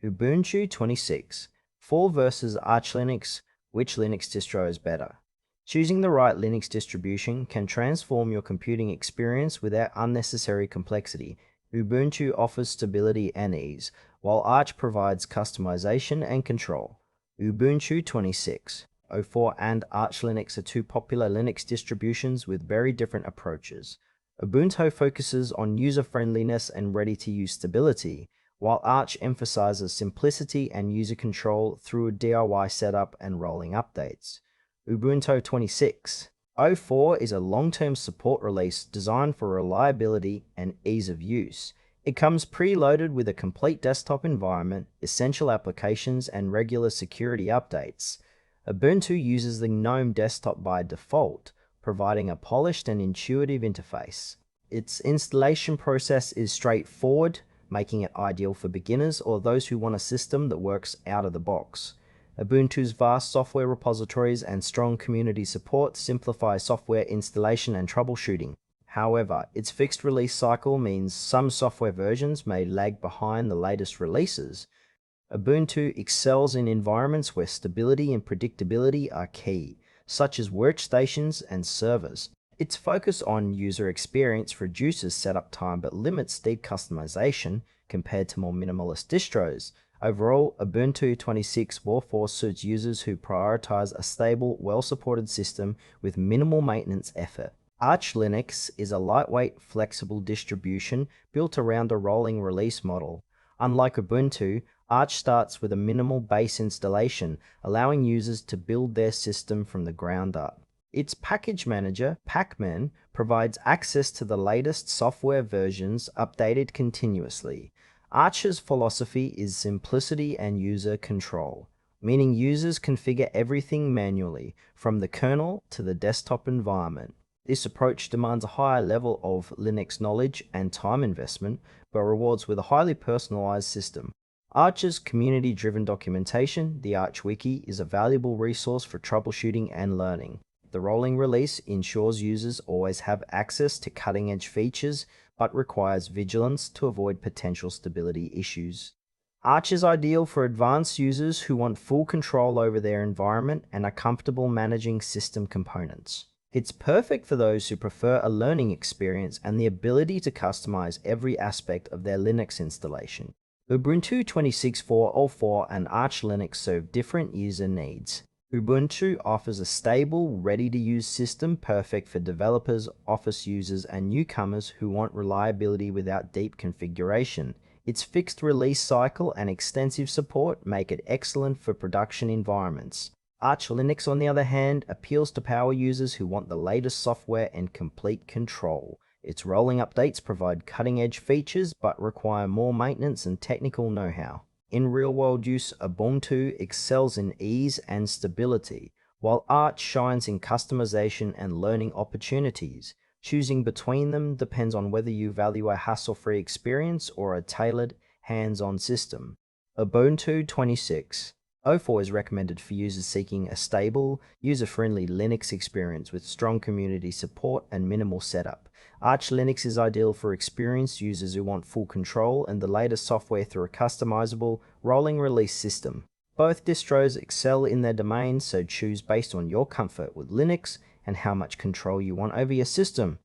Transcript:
Ubuntu 26.04 versus Arch Linux. Which Linux distro is better? Choosing the right Linux distribution can transform your computing experience without unnecessary complexity. Ubuntu offers stability and ease, while Arch provides customization and control. Ubuntu 26.04 and Arch Linux are two popular Linux distributions with very different approaches. Ubuntu focuses on user-friendliness and ready-to-use stability, while Arch emphasizes simplicity and user control through a DIY setup and rolling updates. Ubuntu 26.04 is a long-term support release designed for reliability and ease of use. It comes preloaded with a complete desktop environment, essential applications, and regular security updates. Ubuntu uses the GNOME desktop by default, providing a polished and intuitive interface. Its installation process is straightforward, making it ideal for beginners or those who want a system that works out of the box. Ubuntu's vast software repositories and strong community support simplify software installation and troubleshooting. However, its fixed release cycle means some software versions may lag behind the latest releases. Ubuntu excels in environments where stability and predictability are key, such as workstations and servers. Its focus on user experience reduces setup time but limits deep customization compared to more minimalist distros. Overall, Ubuntu 26.04 suits users who prioritize a stable, well-supported system with minimal maintenance effort. Arch Linux is a lightweight, flexible distribution built around a rolling release model. Unlike Ubuntu, Arch starts with a minimal base installation, allowing users to build their system from the ground up. Its package manager, Pacman, provides access to the latest software versions updated continuously. Arch's philosophy is simplicity and user control, meaning users configure everything manually, from the kernel to the desktop environment. This approach demands a higher level of Linux knowledge and time investment, but rewards with a highly personalized system. Arch's community-driven documentation, the Arch Wiki, is a valuable resource for troubleshooting and learning. The rolling release ensures users always have access to cutting-edge features, but requires vigilance to avoid potential stability issues. Arch is ideal for advanced users who want full control over their environment and are comfortable managing system components. It's perfect for those who prefer a learning experience and the ability to customize every aspect of their Linux installation. Ubuntu 26.04 and Arch Linux serve different user needs. Ubuntu offers a stable, ready-to-use system perfect for developers, office users, and newcomers who want reliability without deep configuration. Its fixed release cycle and extensive support make it excellent for production environments. Arch Linux, on the other hand, appeals to power users who want the latest software and complete control. Its rolling updates provide cutting-edge features but require more maintenance and technical know-how. In real-world use, Ubuntu excels in ease and stability, while Arch shines in customization and learning opportunities. Choosing between them depends on whether you value a hassle-free experience or a tailored, hands-on system. Ubuntu 26.04 is recommended for users seeking a stable, user-friendly Linux experience with strong community support and minimal setup. Arch Linux is ideal for experienced users who want full control and the latest software through a customizable, rolling release system. Both distros excel in their domains, so choose based on your comfort with Linux and how much control you want over your system.